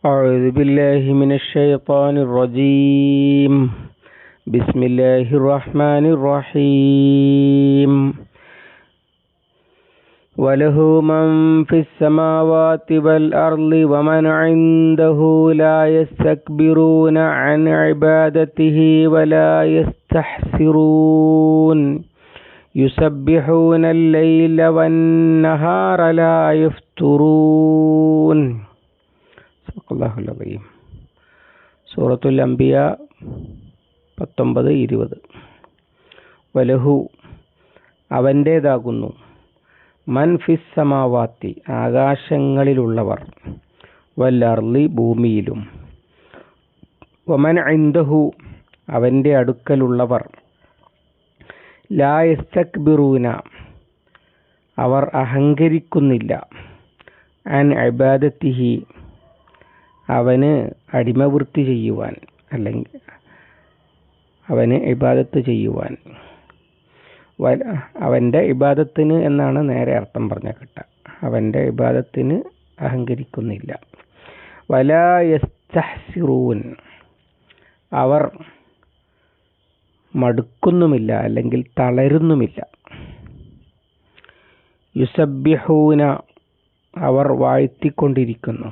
أعوذ بالله من الشيطان الرجيم. بسم الله الرحمن الرحيم. وله من في السماوات والأرض ومن عنده لا يستكبرون عن عبادته ولا يستحسرون يسبحون الليل والنهار لا يفترون. സൂറത്തുൽ അംബിയ 19-20. വലഹു അവൻ്റേതാകുന്നു, മൻ ഫിസ് സമാവാത്തി ആകാശങ്ങളിലുള്ളവർ, വൽ അർളി ഭൂമിയിലും, വമൻ ഇൻദഹു അവൻ്റെ അടുക്കലുള്ളവർ, ലാ യസ്തക്ബിറൂന അവർ അഹങ്കരിക്കുന്നില്ല, അൻ ഇബാദത്തിഹി അവന് അടിമവൃത്തി ചെയ്യുവാൻ, അല്ലെങ്കിൽ അവന് ഇബാദത്ത് ചെയ്യുവാൻ. അവൻ്റെ ഇബാദത്തിന് എന്നാണ് നേരെ അർത്ഥം പറഞ്ഞ കിട്ട. അവൻ്റെ ഇബാദത്തിന് അഹങ്കരിക്കുന്നില്ല. വലാ യസ്തഹ്സിറൂൻ അവർ മടുക്കുന്നുമില്ല, അല്ലെങ്കിൽ തളരുന്നുമില്ല. യുസബ്ബിഹൂന അവർ വാഴ്ത്തിക്കൊണ്ടിരിക്കുന്നു.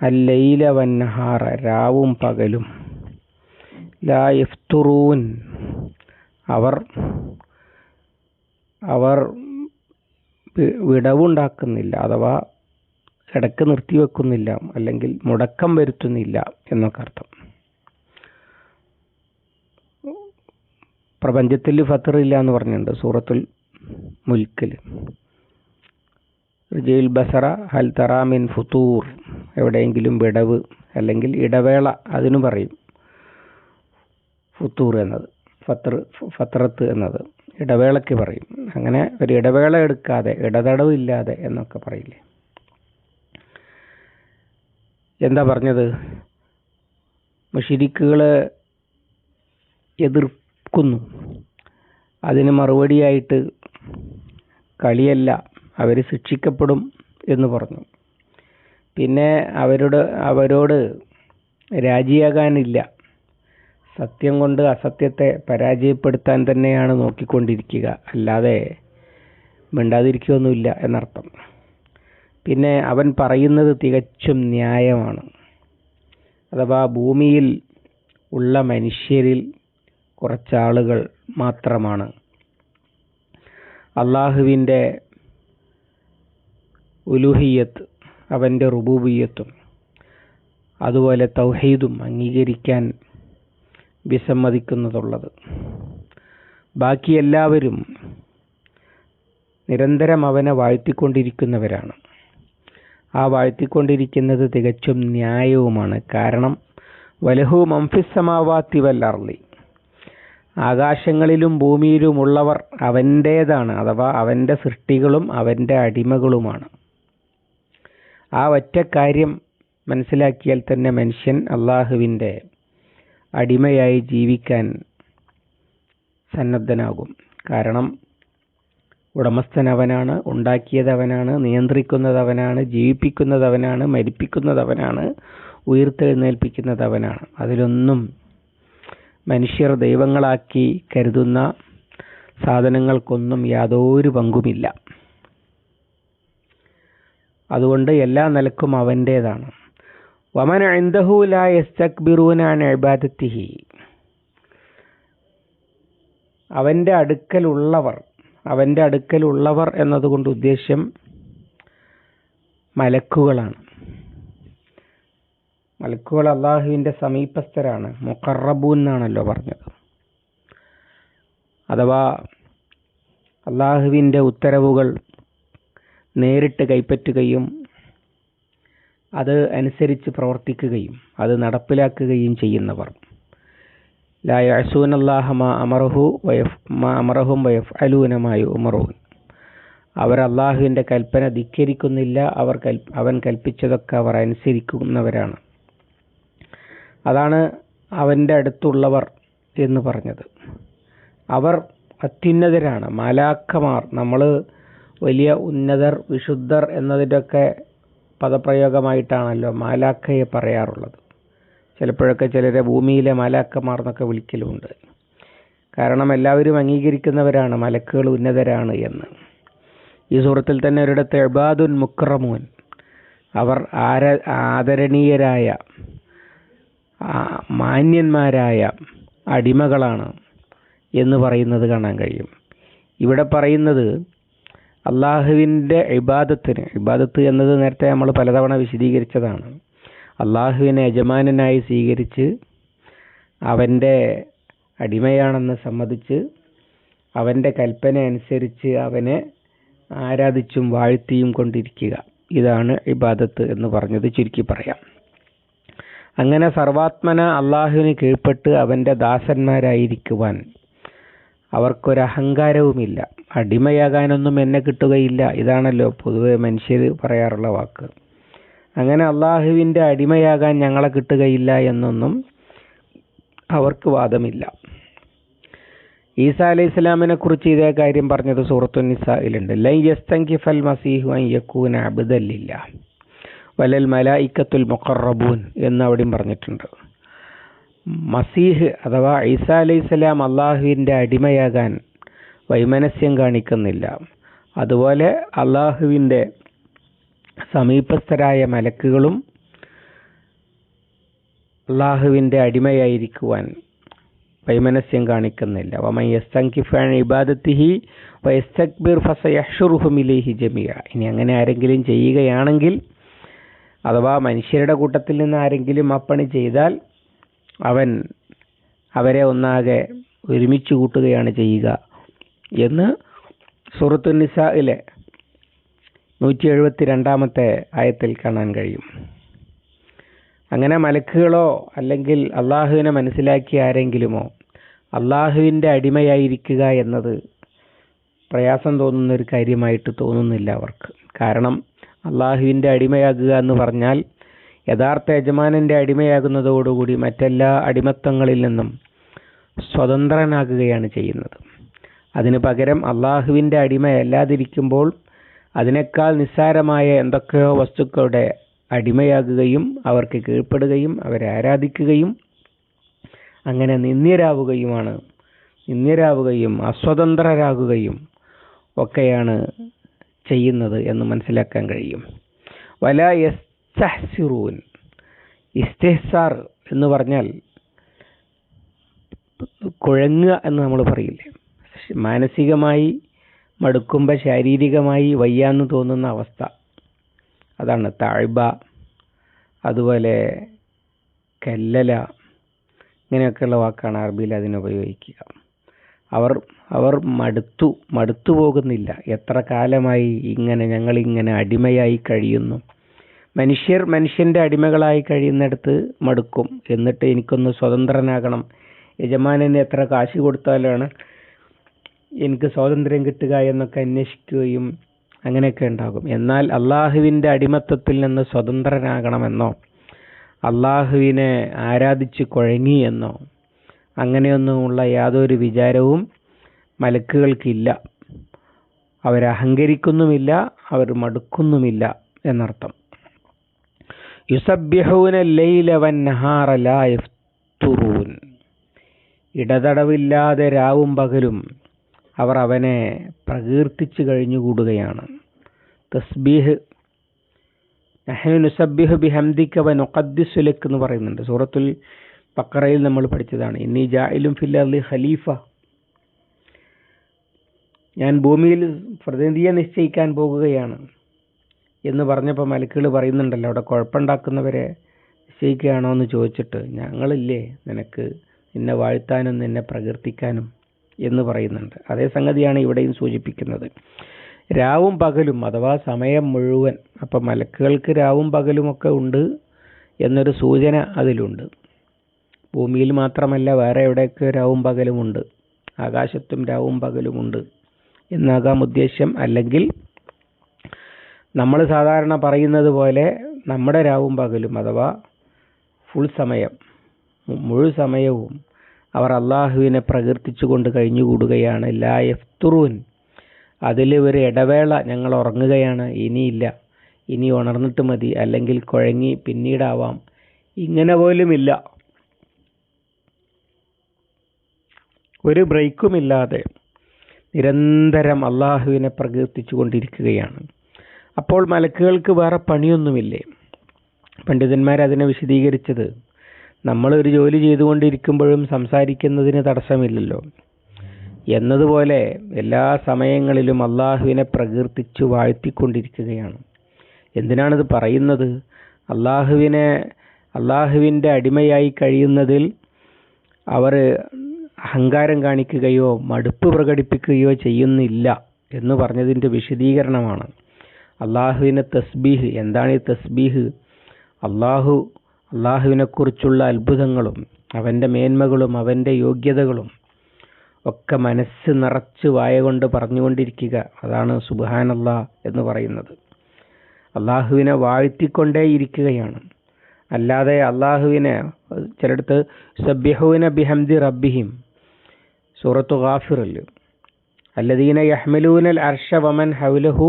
അല്ലൈല വന്നഹാറ രാവും പകലും. ലാ യഫ്തുറൂൻ അവർ വിടവുണ്ടാക്കുന്നില്ല, അഥവാ ഇടക്ക് നിർത്തിവെക്കുന്നില്ല, അല്ലെങ്കിൽ മുടക്കം വരുത്തുന്നില്ല എന്നൊക്കെ അർത്ഥം. പ്രപഞ്ചത്തിൽ ഫത്ർ ഇല്ല എന്ന് പറഞ്ഞിട്ടുണ്ട് സൂറത്തുൽ മുൽക്കിൽ. റുജിൽ ബസറ ഹൽ തറാ മിൻ ഫുതൂർ എവിടെയെങ്കിലും വിടവ് അല്ലെങ്കിൽ ഇടവേള അതിനു പറയും ഫുത്തൂർ എന്നത്, ഫത്രത്ത് എന്നത് ഇടവേളയ്ക്ക് പറയും. അങ്ങനെ ഒരു ഇടവേള എടുക്കാതെ, ഇടതടവില്ലാതെ എന്നൊക്കെ പറയില്ലേ. എന്താ പറഞ്ഞത്? മുശ്രിക്കുകളെ എതിർക്കുന്നു. അതിന് മറുപടിയായിട്ട് കളിയല്ല, അവർ ശിക്ഷിക്കപ്പെടും എന്ന് പറഞ്ഞു. പിന്നെ അവരോട് രാജിയാകാനില്ല. സത്യം കൊണ്ട് അസത്യത്തെ പരാജയപ്പെടുത്താൻ തന്നെയാണ് നോക്കിക്കൊണ്ടിരിക്കുക, അല്ലാതെ മിണ്ടാതിരിക്കുകയൊന്നുമില്ല എന്നർത്ഥം. പിന്നെ അവൻ പറയുന്നത് തികച്ചും ന്യായമാണ്. അഥവാ ഭൂമിയിൽ ഉള്ള മനുഷ്യരിൽ കുറച്ചാളുകൾ മാത്രമാണ് അള്ളാഹുവിൻ്റെ ഉലൂഹിയത്ത്, അവൻ്റെ റുബൂബിയത്തും അതുപോലെ തൗഹീദും അംഗീകരിക്കാൻ വിസമ്മതിക്കുന്നതുള്ളത്. ബാക്കി എല്ലാവരും നിരന്തരം അവനെ വാഴ്ത്തിക്കൊണ്ടിരിക്കുന്നവരാണ്. ആ വാഴ്ത്തിക്കൊണ്ടിരിക്കുന്നത് തികച്ചും ന്യായവുമാണ്. കാരണം വലഹു മൻഫിസ് സമാവാത്തി വൽ അർളി ആകാശങ്ങളിലും ഭൂമിയിലുമുള്ളവർ അവൻ്റേതാണ്, അഥവാ അവൻ്റെ സൃഷ്ടികളും അവൻ്റെ അടിമകളുമാണ്. ആ ഒറ്റ കാര്യം മനസ്സിലാക്കിയാൽ തന്നെ മനുഷ്യൻ അള്ളാഹുവിൻ്റെ അടിമയായി ജീവിക്കാൻ സന്നദ്ധനാകും. കാരണം ഉടമസ്ഥനവനാണ്, ഉണ്ടാക്കിയതവനാണ്, നിയന്ത്രിക്കുന്നതവനാണ്, ജീവിപ്പിക്കുന്നതവനാണ്, മരിപ്പിക്കുന്നതവനാണ്, ഉയർത്തെഴുന്നേൽപ്പിക്കുന്നതവനാണ്. അതിലൊന്നും മനുഷ്യർ ദൈവങ്ങളാക്കി കരുതുന്ന സാധനങ്ങൾക്കൊന്നും യാതൊരു പങ്കുമില്ല. അതുകൊണ്ട് എല്ലാ നിലക്കും അവൻ്റേതാണ്. വമൻ ഇൻദഹു ലാ യസ്തക്ബിറൂന അൻ ഇബാദത്തിഹി അവൻ്റെ അടുക്കലുള്ളവർ എന്നതുകൊണ്ട് ഉദ്ദേശ്യം മലക്കുകളാണ്. മലക്കുകൾ അള്ളാഹുവിൻ്റെ സമീപസ്ഥരാണ്, മുഖറബൂൻ എന്നാണല്ലോ പറഞ്ഞത്. അഥവാ അള്ളാഹുവിൻ്റെ ഉത്തരവുകൾ നേരിട്ട് കൈപ്പറ്റുകയും അത് അനുസരിച്ച് പ്രവർത്തിക്കുകയും അത് നടപ്പിലാക്കുകയും ചെയ്യുന്നവർ. ലാ യഅസൂനല്ലാഹ മാ അമറഹും വയഫ്അലൂന മാ യുഅ്മറൂൻ അവർ അള്ളാഹുവിൻ്റെ കൽപ്പന ധിക്കരിക്കുന്നില്ല, അവൻ കൽപ്പിച്ചതൊക്കെ അവർ അനുസരിക്കുന്നവരാണ്. അതാണ് അവൻ്റെ അടുത്തുള്ളവർ എന്ന് പറഞ്ഞത്. അവർ അത്യുന്നതരാണ്, മാലാഖമാർ. നമ്മൾ വലിയ ഉന്നതർ, വിശുദ്ധർ എന്നതിൻ്റെയൊക്കെ പദപ്രയോഗമായിട്ടാണല്ലോ മാലാഖയെ പറയാറുള്ളത്. ചിലപ്പോഴൊക്കെ ചിലരെ ഭൂമിയിലെ മാലാഖമാർ എന്നൊക്കെ വിളിക്കലുമുണ്ട്. കാരണം എല്ലാവരും അംഗീകരിക്കുന്നവരാണ് മലക്കുകൾ ഉന്നതരാണ് എന്ന്. ഈ സൂറത്തിൽ തന്നെ ഒരിടത്ത് ഇബാദുൻ മുക്രമൂൻ, അവർ ആദരണീയരായ മാന്യന്മാരായ അടിമകളാണ് എന്ന് പറയുന്നത് കാണാൻ കഴിയും. ഇവിടെ പറയുന്നത് അള്ളാഹുവിൻ്റെ ഇബാദത്ത് എന്നത് നേരത്തെ നമ്മൾ പലതവണ വിശദീകരിച്ചതാണ്. അള്ളാഹുവിനെ യജമാനനായി സ്വീകരിച്ച് അവൻ്റെ അടിമയാണെന്ന് സമ്മതിച്ച് അവൻ്റെ കൽപ്പന അനുസരിച്ച് അവനെ ആരാധിച്ചും വാഴ്ത്തിയും കൊണ്ടിരിക്കുക, ഇതാണ് ഇബാദത്ത് എന്ന് പറഞ്ഞത് ചുരുക്കി പറയാം. അങ്ങനെ സർവാത്മന അള്ളാഹുവിന് കീഴ്പ്പെട്ട് അവൻ്റെ ദാസന്മാരായിരിക്കുവാൻ അവർക്കൊരഹങ്കാരവുമില്ല. അടിമയാകാനൊന്നും എന്നെ കിട്ടുകയില്ല, ഇതാണല്ലോ പൊതുവെ മനുഷ്യർ പറയാറുള്ള വാക്ക്. അങ്ങനെ അള്ളാഹുവിൻ്റെ അടിമയാകാൻ ഞങ്ങളെ കിട്ടുകയില്ല എന്നൊന്നും അവർക്ക് വാദമില്ല. ഈസാ അലൈഹി സ്വലാമിനെ കുറിച്ച് ഇതേ കാര്യം പറഞ്ഞത് സൂറത്തുൻ നിസായിലുണ്ട്. ലൻ യസ്തൻകിഫൽ മസീഹു അൻ യകൂന അബ്ദൻ ലില്ലാഹ് വലൽ മലായിക്കത്തുൽ മുഖറബൂൻ എന്ന് അവിടെയും പറഞ്ഞിട്ടുണ്ട്. മസീഹ് അഥവാ ഈസാ അലൈഹി സ്വലാം അള്ളാഹുവിൻ്റെ അടിമയാകാൻ വൈമനസ്യം കാണിക്കുന്നില്ല. അതുപോലെ അള്ളാഹുവിൻ്റെ സമീപസ്ഥരായ മലക്കുകളും അള്ളാഹുവിൻ്റെ അടിമയായിരിക്കുവാൻ വൈമനസ്യം കാണിക്കുന്നില്ല. വമൻ യസ്തൻകിഫ് അൻ ഇബാദത്തിഹി വയസ്തക്ബിർ ഫസയഹ്ശുറുഹും ഇലൈഹി ജമീഅ. ഇനി അങ്ങനെ ആരെങ്കിലും ചെയ്യുകയാണെങ്കിൽ, അഥവാ മനുഷ്യരുടെ കൂട്ടത്തിൽ നിന്ന് ആരെങ്കിലും അപ്പണി ചെയ്താൽ അവൻ അവരെ ഒന്നാകെ ഒരുമിച്ച് കൂട്ടുകയാണ് ചെയ്യുക എന്ന് സൂറത്തുൻ നിസായിലെ 172 ആയത്തിൽ കാണാൻ കഴിയും. അങ്ങനെ മലക്കുകളോ അല്ലെങ്കിൽ അള്ളാഹുവിനെ മനസ്സിലാക്കിയ ആരെങ്കിലുമോ അള്ളാഹുവിൻ്റെ അടിമയായിരിക്കുക എന്നത് പ്രയാസം തോന്നുന്ന ഒരു കാര്യമായിട്ട് തോന്നുന്നില്ല അവർക്ക്. കാരണം അള്ളാഹുവിൻ്റെ അടിമയാകുക എന്ന് പറഞ്ഞാൽ യഥാർത്ഥ യജമാനൻ്റെ അടിമയാകുന്നതോടുകൂടി മറ്റെല്ലാ അടിമത്തങ്ങളിൽ നിന്നും സ്വതന്ത്രനാകുകയാണ് ചെയ്യുന്നത്. അതിന് പകരം അള്ളാഹുവിൻ്റെ അടിമയല്ലാതിരിക്കുമ്പോൾ അതിനേക്കാൾ നിസ്സാരമായ എന്തൊക്കെയോ വസ്തുക്കളുടെ അടിമയാകുകയും അവർക്ക് കീഴ്പ്പെടുകയും അവരെ ആരാധിക്കുകയും അങ്ങനെ നിന്ദ്യരാവുകയും അസ്വതന്ത്രരാകുകയും ഒക്കെയാണ് ചെയ്യുന്നത് എന്ന് മനസ്സിലാക്കാൻ കഴിയും. വല യസ്തഹ്സിറൂൻ, ഇസ്തിഹ്സാർ എന്ന് പറഞ്ഞാൽ കുഴങ്ങുക എന്ന് നമ്മൾ പറയില്ലേ, മാനസികമായി മടുക്കുമ്പോൾ ശാരീരികമായി വയ്യാന്ന് തോന്നുന്ന അവസ്ഥ, അതാണ് താഴ്ബ. അതുപോലെ കല്ലല, ഇങ്ങനെയൊക്കെയുള്ള വാക്കാണ് അറബിയിൽ അതിനുപയോഗിക്കുക. അവർ മടുത്തു പോകുന്നില്ല. എത്ര കാലമായി ഞങ്ങളിങ്ങനെ അടിമയായി കഴിയുന്നു. മനുഷ്യൻ്റെ അടിമകളായി കഴിയുന്നിടത്ത് മടുക്കും. എന്നിട്ട് എനിക്കൊന്ന് സ്വതന്ത്രനാകണം, യജമാനന് എത്ര കാശ് കൊടുത്താലാണ് എനിക്ക് സ്വാതന്ത്ര്യം കിട്ടുക എന്നൊക്കെ അന്വേഷിക്കുകയും അങ്ങനെയൊക്കെ ഉണ്ടാകും. എന്നാൽ അള്ളാഹുവിൻ്റെ അടിമത്തത്തിൽ നിന്ന് സ്വതന്ത്രനാകണമെന്നോ അള്ളാഹുവിനെ ആരാധിച്ച് കുഴങ്ങി എന്നോ അങ്ങനെയൊന്നുമുള്ള യാതൊരു വിചാരവും മലക്കുകൾക്കില്ല. അവരഹങ്കരിക്കുന്നുമില്ല, അവർ മടുക്കുന്നുമില്ല എന്നർത്ഥം. യുസബ്ബിഹൂന ലൈല വന്നഹാറ ലാ യഫ്തുറൂൻ, ഇടതടവില്ലാതെ രാവും പകലും അവർ അവനെ പ്രകീർത്തിച്ചു കഴിഞ്ഞുകൂടുകയാണ്. തസ്ബീഹ്, നഹ്നു നുസബ്ബിഹു ബിഹംദിക വനുഖദ്ദിസു ലക എന്ന് പറയുന്നുണ്ട്. സൂറത്തുൽ ബഖറയിൽ നമ്മൾ പഠിച്ചതാണ്. ഇന്നി ജാഇലുൻ ഫിൽ അർളി ഖലീഫ, ഞാൻ ഭൂമിയിൽ പ്രതിനിധിയെ നിശ്ചയിക്കാൻ പോകുകയാണ് എന്ന് പറഞ്ഞപ്പോൾ മലക്കുകൾ പറയുന്നുണ്ടല്ലോ, അവിടെ കുഴപ്പമുണ്ടാക്കുന്നവരെ നിശ്ചയിക്കുകയാണോ എന്ന് ചോദിച്ചിട്ട്, ഞങ്ങളില്ലേ നിനക്ക് നിന്നെ വാഴ്ത്താനും നിന്നെ പ്രകീർത്തിക്കാനും എന്ന് പറയുന്നുണ്ട്. അതേ സംഗതിയാണ് ഇവിടെയും സൂചിപ്പിക്കുന്നത്. രാവും പകലും അഥവാ സമയം മുഴുവൻ. അപ്പം മലക്കുകൾക്ക് രാവും പകലുമൊക്കെ ഉണ്ട് എന്നൊരു സൂചന അതിലുണ്ട്. ഭൂമിയിൽ മാത്രമല്ല, വേറെ എവിടെയൊക്കെ രാവും പകലുമുണ്ട്, ആകാശത്തും രാവും പകലുമുണ്ട് എന്നാകാം ഉദ്ദേശ്യം. അല്ലെങ്കിൽ നമ്മൾ സാധാരണ പറയുന്നത് പോലെ നമ്മുടെ രാവും പകലും അഥവാ മുഴു സമയവും അവർ അള്ളാഹുവിനെ പ്രകീർത്തിച്ചുകൊണ്ട് കഴിഞ്ഞുകൂടുകയാണ്. ലാ യഫ്തുറൂൻ, അതിൽ ഒരു ഇടവേള ഞങ്ങൾ ഉറങ്ങുകയാണ്, ഇനിയില്ല ഇനി ഉണർന്നിട്ട് മതി, അല്ലെങ്കിൽ കുഴങ്ങി പിന്നീടാവാം, ഇങ്ങനെ പോലുമില്ല. ഒരു ബ്രേക്കുമില്ലാതെ നിരന്തരം അള്ളാഹുവിനെ പ്രകീർത്തിച്ചു കൊണ്ടിരിക്കുകയാണ്. അപ്പോൾ മലക്കുകൾക്ക് വേറെ പണിയൊന്നുമില്ലേ? പണ്ഡിതന്മാർ അതിനെ വിശദീകരിച്ചത്, നമ്മളൊരു ജോലി ചെയ്തുകൊണ്ടിരിക്കുമ്പോഴും സംസാരിക്കുന്നതിന് തടസ്സമില്ലല്ലോ എന്നതുപോലെ എല്ലാ സമയങ്ങളിലും അള്ളാഹുവിനെ പ്രകീർത്തിച്ചു വാഴ്ത്തിക്കൊണ്ടിരിക്കുകയാണ്. എന്തിനാണിത് പറയുന്നത്? അള്ളാഹുവിൻ്റെ അടിമയായി കഴിയുന്നതിൽ അവർ അഹങ്കാരം കാണിക്കുകയോ മടുപ്പ് പ്രകടിപ്പിക്കുകയോ ചെയ്യുന്നില്ല എന്ന് പറഞ്ഞതിൻ്റെ വിശദീകരണമാണ്. അള്ളാഹുവിനെ തസ്ബീഹ്, എന്താണ് ഈ തസ്ബീഹ്? അള്ളാഹുവിനെക്കുറിച്ചുള്ള അത്ഭുതങ്ങളും അവൻ്റെ മേന്മകളും അവൻ്റെ യോഗ്യതകളും ഒക്കെ മനസ്സ് നിറച്ച് വായ കൊണ്ട് പറഞ്ഞുകൊണ്ടിരിക്കുക, അതാണ് സുബ്ഹാനല്ലാഹ് എന്ന് പറയുന്നത്. അള്ളാഹുവിനെ വാഴ്ത്തിക്കൊണ്ടേയിരിക്കുകയാണ്. അല്ലാതെ അള്ളാഹുവിനെ ചിലടത്ത് സബ്ബിഹൂന ബിഹംദി റബ്ബിഹിം, സൂറത്തു ഗാഫിറിൽ, അല്ലദീന യഹ്മലൂനൽ അർശ വമൻ ഹൗലഹു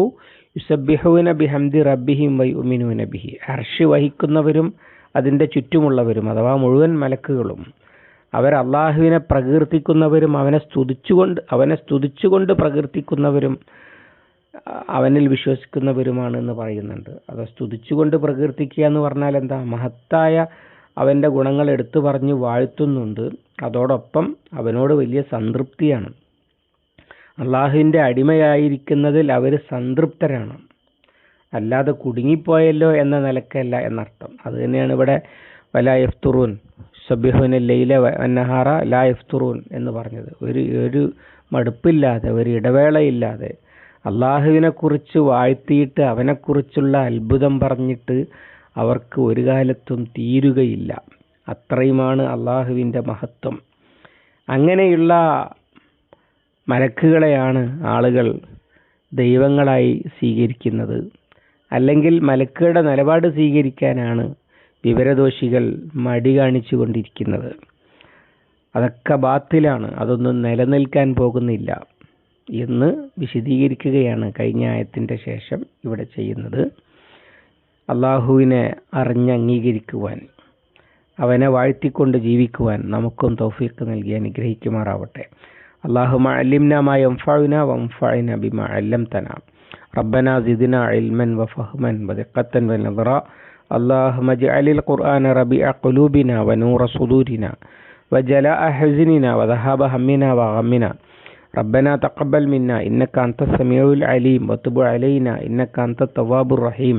യുസബ്ബിഹൂന ബിഹംദി റബ്ബിഹിം വയുമിനൂന ബിഹി. അർശ് വഹിക്കുന്നവരും അതിൻ്റെ ചുറ്റുമുള്ളവരും അഥവാ മുഴുവൻ മലക്കുകളും അവർ അള്ളാഹുവിനെ പ്രകീർത്തിക്കുന്നവരും അവനെ സ്തുതിച്ചുകൊണ്ട് പ്രകീർത്തിക്കുന്നവരും അവനിൽ വിശ്വസിക്കുന്നവരുമാണ് എന്ന് പറയുന്നുണ്ട്. അത് സ്തുതിച്ചുകൊണ്ട് പ്രകീർത്തിക്കുക എന്ന് പറഞ്ഞാൽ എന്താ? മഹത്തായ അവൻ്റെ ഗുണങ്ങൾ എടുത്തു പറഞ്ഞ് വാഴ്ത്തുന്നുണ്ട്. അതോടൊപ്പം അവനോട് വലിയ സംതൃപ്തിയാണ്. അള്ളാഹുവിൻ്റെ അടിമയായിരിക്കുന്നതിൽ അവർ സംതൃപ്തരാണ്, അല്ലാതെ കുടുങ്ങിപ്പോയല്ലോ എന്ന നിലക്കല്ല എന്നർത്ഥം. അത് തന്നെയാണ് ഇവിടെ വലാ യഫ്തുറൂൻ സബ്ബിഹൂന ലൈല വന്നഹാറ ലാ യഫ്തുറൂൻ എന്ന് പറഞ്ഞത്. ഒരു മടുപ്പില്ലാതെ, ഒരു ഇടവേളയില്ലാതെ അള്ളാഹുവിനെക്കുറിച്ച് വാഴ്ത്തിയിട്ട് അവനെക്കുറിച്ചുള്ള അത്ഭുതം പറഞ്ഞിട്ട് അവർക്ക് ഒരു കാലത്തും തീരുകയില്ല. അത്രയുമാണ് അള്ളാഹുവിൻ്റെ മഹത്വം. അങ്ങനെയുള്ള മലക്കുകളെയാണ് ആളുകൾ ദൈവങ്ങളായി സ്വീകരിക്കുന്നത്. അല്ലെങ്കിൽ മലക്കുകളുടെ നിലപാട് സ്വീകരിക്കാനാണ് വിവരദോഷികൾ മടി കാണിച്ചു കൊണ്ടിരിക്കുന്നത്. അതൊക്കെ ബാത്തിലാണ്, അതൊന്നും നിലനിൽക്കാൻ പോകുന്നില്ല എന്ന് വിശദീകരിക്കുകയാണ് കഴിഞ്ഞ ആയത്തിൻ്റെ ശേഷം ഇവിടെ ചെയ്യുന്നത്. അള്ളാഹുവിനെ അറിഞ്ഞ് അംഗീകരിക്കുവാൻ, അവനെ വാഴ്ത്തിക്കൊണ്ട് ജീവിക്കുവാൻ നമുക്കും തൗഫീഖ് നൽകി അനുഗ്രഹിക്കുമാറാവട്ടെ. اللهم علمنا ما ينفعنا وانفعنا بما علمتنا ربنا زدنا علما وفهما ودقة ونظرا اللهم اجعل القرآن ربيع قلوبنا ونور صدورنا وجلاء حزننا وذهاب همنا وغمنا ربنا تقبل منا إنك أنت السميع العليم وتب علينا إنك أنت التواب الرحيم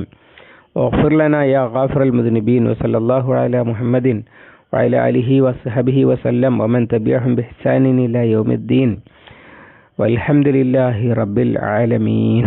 واغفر لنا يا غافر المذنبين وصلى الله على محمد وعلى آله وصحبه وسلم ومن تبعهم بإحسان إلى يوم الدين والحمد لله رب العالمين.